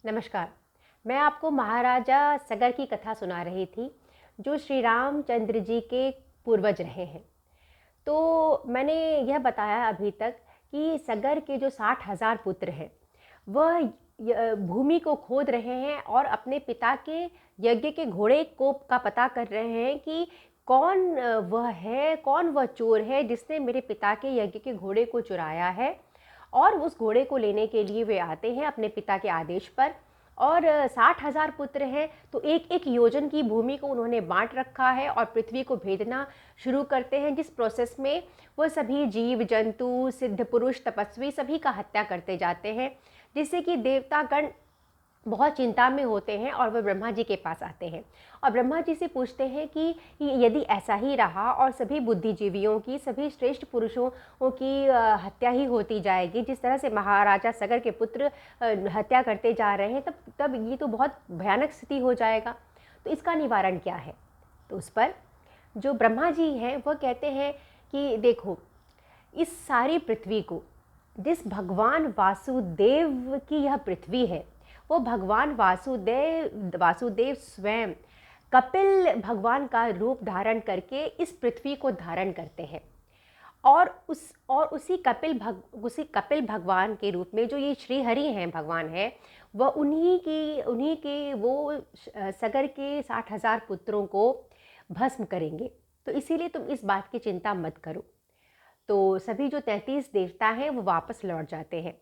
नमस्कार। मैं आपको महाराजा सगर की कथा सुना रही थी, जो श्री रामचंद्र जी के पूर्वज रहे हैं। तो मैंने यह बताया अभी तक कि सगर के जो 60,000 पुत्र हैं, वह भूमि को खोद रहे हैं और अपने पिता के यज्ञ के घोड़े को का पता कर रहे हैं कि कौन वह है, कौन वह चोर है जिसने मेरे पिता के यज्ञ के घोड़े को चुराया है। और उस घोड़े को लेने के लिए वे आते हैं अपने पिता के आदेश पर। और 60,000 पुत्र हैं, तो एक एक योजन की भूमि को उन्होंने बांट रखा है और पृथ्वी को भेदना शुरू करते हैं, जिस प्रोसेस में वह सभी जीव जंतु, सिद्ध पुरुष, तपस्वी सभी का हत्या करते जाते हैं, जिससे कि देवतागण बहुत चिंता में होते हैं और वह ब्रह्मा जी के पास आते हैं और ब्रह्मा जी से पूछते हैं कि यदि ऐसा ही रहा और सभी बुद्धिजीवियों की, सभी श्रेष्ठ पुरुषों की हत्या ही होती जाएगी, जिस तरह से महाराजा सगर के पुत्र हत्या करते जा रहे हैं, तब ये तो बहुत भयानक स्थिति हो जाएगा। तो इसका निवारण क्या है? तो उस पर जो ब्रह्मा जी हैं वह कहते हैं कि देखो, इस सारी पृथ्वी को, जिस भगवान वासुदेव की यह पृथ्वी है, वो भगवान वासुदेव स्वयं कपिल भगवान का रूप धारण करके इस पृथ्वी को धारण करते हैं। और उसी कपिल भगवान के रूप में जो ये श्री हरि हैं, भगवान है, वह उन्हीं के वो सगर के 60,000 पुत्रों को भस्म करेंगे। तो इसीलिए तुम इस बात की चिंता मत करो। तो सभी जो 33 देवता हैं वो वापस लौट जाते हैं।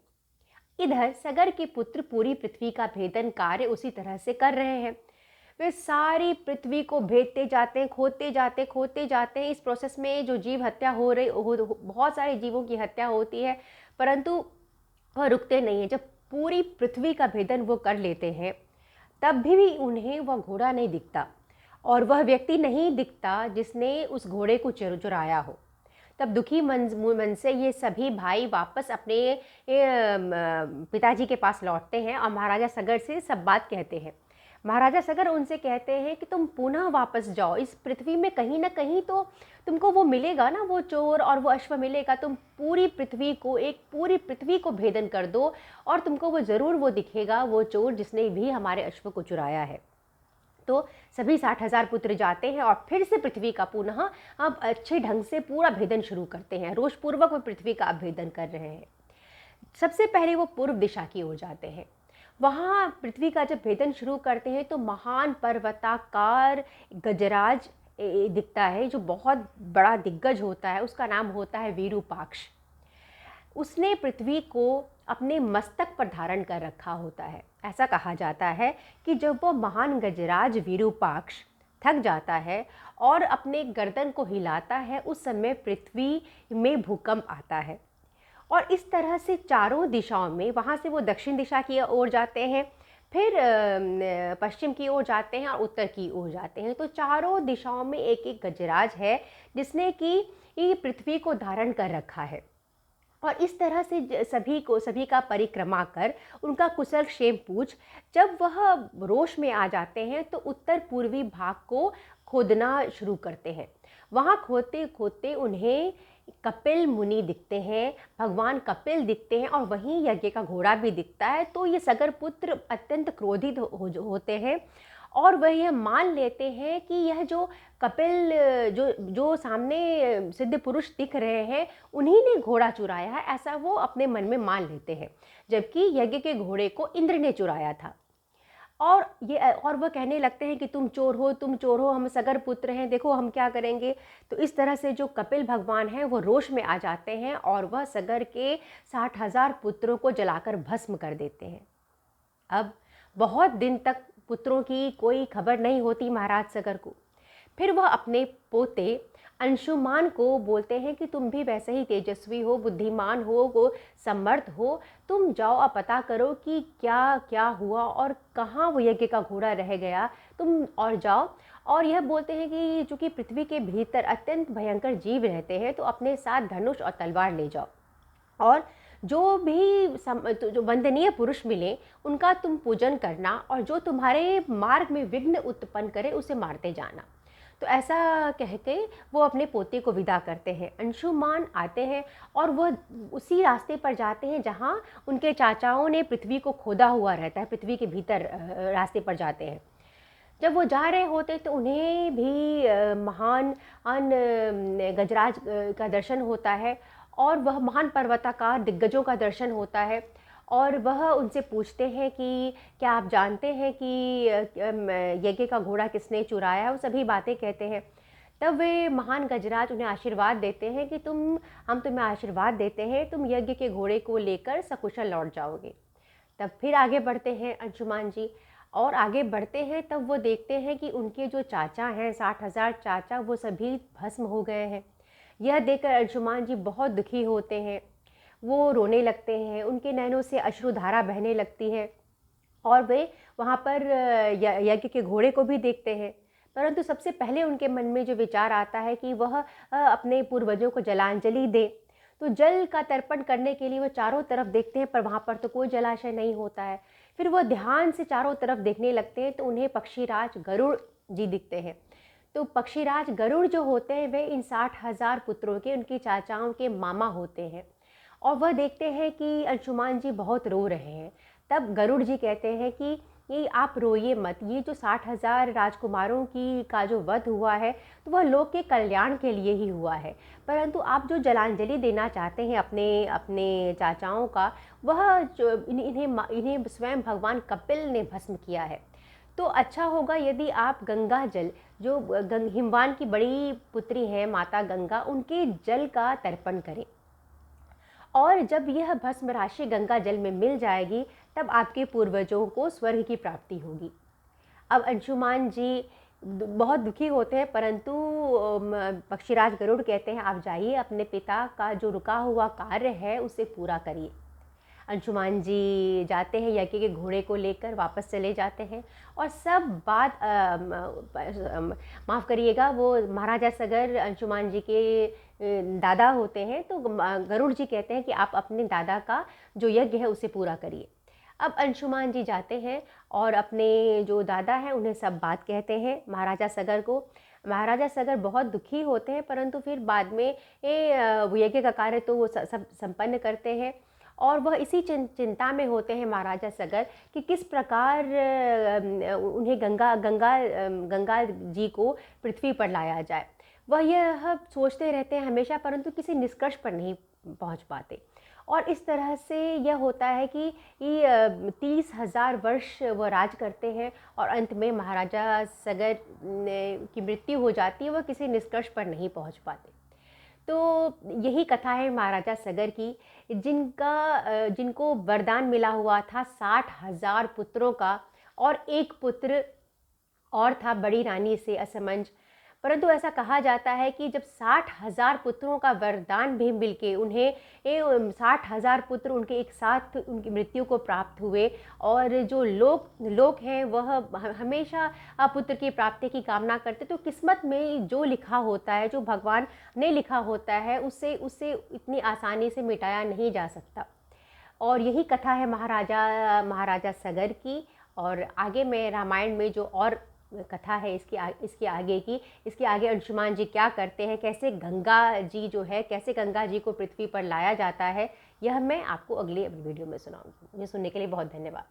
इधर सगर के पुत्र पूरी पृथ्वी का भेदन कार्य उसी तरह से कर रहे हैं। वे सारी पृथ्वी को भेदते जाते हैं, खोदते जाते हैं। इस प्रोसेस में जो जीव हत्या बहुत सारे जीवों की हत्या होती है, परंतु वह रुकते नहीं हैं। जब पूरी पृथ्वी का भेदन वो कर लेते हैं, तब भी उन्हें वह घोड़ा नहीं दिखता और वह व्यक्ति नहीं दिखता जिसने उस घोड़े को चुराया हो। तब दुखी मन से ये सभी भाई वापस अपने पिताजी के पास लौटते हैं और महाराजा सगर से सब बात कहते हैं। महाराजा सगर उनसे कहते हैं कि तुम पुनः वापस जाओ, इस पृथ्वी में कहीं ना कहीं तो तुमको वो मिलेगा ना, वो चोर और वो अश्व मिलेगा। तुम पूरी पृथ्वी को भेदन कर दो और तुमको वो ज़रूर वो दिखेगा, वो चोर जिसने भी हमारे अश्व को चुराया है। तो सभी 60,000 पुत्र जाते हैं और फिर से पृथ्वी का पुनः अब अच्छे ढंग से पूरा भेदन शुरू करते हैं। रोषपूर्वक वो पृथ्वी का भेदन कर रहे हैं। सबसे पहले वो पूर्व दिशा की ओर जाते हैं। वहाँ पृथ्वी का जब भेदन शुरू करते हैं तो महान पर्वताकार गजराज दिखता है, जो बहुत बड़ा दिग्गज होता है। उसका नाम होता है विरूपाक्ष। उसने पृथ्वी को अपने मस्तक पर धारण कर रखा होता है। ऐसा कहा जाता है कि जब वो महान गजराज विरूपाक्ष थक जाता है और अपने गर्दन को हिलाता है, उस समय पृथ्वी में भूकंप आता है। और इस तरह से चारों दिशाओं में, वहाँ से वो दक्षिण दिशा की ओर जाते हैं, फिर पश्चिम की ओर जाते हैं और उत्तर की ओर जाते हैं। तो चारों दिशाओं में एक एक गजराज है जिसने कि पृथ्वी को धारण कर रखा है। और इस तरह से सभी का परिक्रमा कर, उनका कुशल क्षेम पूछ, जब वह रोष में आ जाते हैं तो उत्तर पूर्वी भाग को खोदना शुरू करते हैं। वहाँ खोदते खोदते उन्हें कपिल मुनि दिखते हैं, भगवान कपिल दिखते हैं और वहीं यज्ञ का घोड़ा भी दिखता है। तो ये सगर पुत्र अत्यंत क्रोधित होते हैं और वह यह मान लेते हैं कि यह जो कपिल जो सामने सिद्ध पुरुष दिख रहे हैं, उन्हीं ने घोड़ा चुराया है, ऐसा वो अपने मन में मान लेते हैं। जबकि यज्ञ के घोड़े को इंद्र ने चुराया था। और वह कहने लगते हैं कि तुम चोर हो, हम सगर पुत्र हैं, देखो हम क्या करेंगे। तो इस तरह से जो कपिल भगवान हैं वो रोष में आ जाते हैं और वह सगर के 60,000 पुत्रों को जलाकर भस्म कर देते हैं। अब बहुत दिन तक पुत्रों की कोई खबर नहीं होती महाराज सगर को। फिर वह अपने पोते अंशुमान को बोलते हैं कि तुम भी वैसे ही तेजस्वी हो, बुद्धिमान हो, समर्थ हो, तुम जाओ और पता करो कि क्या क्या हुआ और कहाँ वो यज्ञ का घोड़ा रह गया, तुम और जाओ। और यह बोलते हैं कि चूँकि पृथ्वी के भीतर अत्यंत भयंकर जीव रहते हैं, तो अपने साथ धनुष और तलवार ले जाओ और जो वंदनीय पुरुष मिले उनका तुम पूजन करना और जो तुम्हारे मार्ग में विघ्न उत्पन्न करे उसे मारते जाना। तो ऐसा कह के वो अपने पोते को विदा करते हैं। अंशुमान आते हैं और वह उसी रास्ते पर जाते हैं जहाँ उनके चाचाओं ने पृथ्वी को खोदा हुआ रहता है, पृथ्वी के भीतर रास्ते पर जाते हैं। जब वो जा रहे होते तो उन्हें भी महान गजराज का दर्शन होता है और वह महान पर्वताकार दिग्गजों का दर्शन होता है। और वह उनसे पूछते हैं कि क्या आप जानते हैं कि यज्ञ का घोड़ा किसने चुराया? वो सभी बातें कहते हैं। तब वे महान गजराज उन्हें आशीर्वाद देते हैं कि हम तुम्हें आशीर्वाद देते हैं, तुम यज्ञ के घोड़े को लेकर सकुशल लौट जाओगे। तब फिर आगे बढ़ते हैं अंशुमान जी, और आगे बढ़ते हैं तब वो देखते हैं कि उनके जो चाचा हैं, 60,000 चाचा, वो सभी भस्म हो गए हैं। यह देखकर अंशुमान जी बहुत दुखी होते हैं। वो रोने लगते हैं, उनके नैनों से अश्रुधारा बहने लगती है और वे वहाँ पर यज्ञ के घोड़े को भी देखते हैं। परंतु सबसे पहले उनके मन में जो विचार आता है कि वह अपने पूर्वजों को जलांजलि दें। तो जल का तर्पण करने के लिए वो चारों तरफ देखते हैं, पर वहाँ पर तो कोई जलाशय नहीं होता है। फिर वो ध्यान से चारों तरफ देखने लगते हैं तो उन्हें पक्षीराज गरुड़ जी दिखते हैं। तो पक्षीराज गरुड़ जो होते हैं वे इन 60,000 पुत्रों के, उनके चाचाओं के मामा होते हैं। और वह देखते हैं कि अंशुमान जी बहुत रो रहे हैं। तब गरुड़ जी कहते हैं कि ये आप रोइए मत, ये जो 60,000 राजकुमारों की का जो वध हुआ है तो वह लोक के कल्याण के लिए ही हुआ है, परंतु आप जो जलांजलि देना चाहते हैं अपने अपने चाचाओं का, वह जो इन्हें स्वयं भगवान कपिल ने भस्म किया है। तो अच्छा होगा यदि आप गंगा जल, जो हिमवान की बड़ी पुत्री है माता गंगा, उनके जल का तर्पण करें। और जब यह भस्म राशि गंगा जल में मिल जाएगी तब आपके पूर्वजों को स्वर्ग की प्राप्ति होगी। अब अंशुमान जी बहुत दुखी होते हैं, परंतु पक्षीराज गरुड़ कहते हैं आप जाइए, अपने पिता का जो रुका हुआ कार्य है उसे पूरा करिए। अंशुमान जी जाते हैं, यज्ञ के घोड़े को लेकर वापस चले जाते हैं और सब बात माफ़ करिएगा, वो महाराजा सगर अंशुमान जी के दादा होते हैं। तो गरुड़ जी कहते हैं कि आप अपने दादा का जो यज्ञ है उसे पूरा करिए। अब अंशुमान जी जाते हैं और अपने जो दादा हैं उन्हें सब बात कहते हैं महाराजा सगर को। महाराजा सगर बहुत दुखी होते हैं, परंतु फिर बाद में यज्ञ का कार्य तो वो सब संपन्न करते हैं। और वह इसी चिंता में होते हैं महाराजा सगर कि किस प्रकार उन्हें गंगा जी को पृथ्वी पर लाया जाए। वह यह सोचते रहते हैं हमेशा, परंतु किसी निष्कर्ष पर नहीं पहुंच पाते। और इस तरह से यह होता है कि 30,000 वर्ष वह राज करते हैं और अंत में महाराजा सगर की मृत्यु हो जाती है, वह किसी निष्कर्ष पर नहीं पहुंच पाते। तो यही कथा है महाराजा सगर की, जिनको वरदान मिला हुआ था 60,000 पुत्रों का, और एक पुत्र और था बड़ी रानी से असमंज। परंतु ऐसा कहा जाता है कि जब 60,000 पुत्रों का वरदान भी मिलके उन्हें 60,000 पुत्र उनके एक साथ उनकी मृत्यु को प्राप्त हुए, और जो लोग हैं वह हमेशा पुत्र की प्राप्ति की कामना करते। तो किस्मत में जो लिखा होता है, जो भगवान ने लिखा होता है, उसे इतनी आसानी से मिटाया नहीं जा सकता। और यही कथा है महाराजा सगर की। और आगे में रामायण में जो और कथा है इसके आगे अंशुमान जी क्या करते हैं, कैसे गंगा जी को पृथ्वी पर लाया जाता है, यह मैं आपको अगले वीडियो में सुनाऊंगी। मुझे सुनने के लिए बहुत धन्यवाद।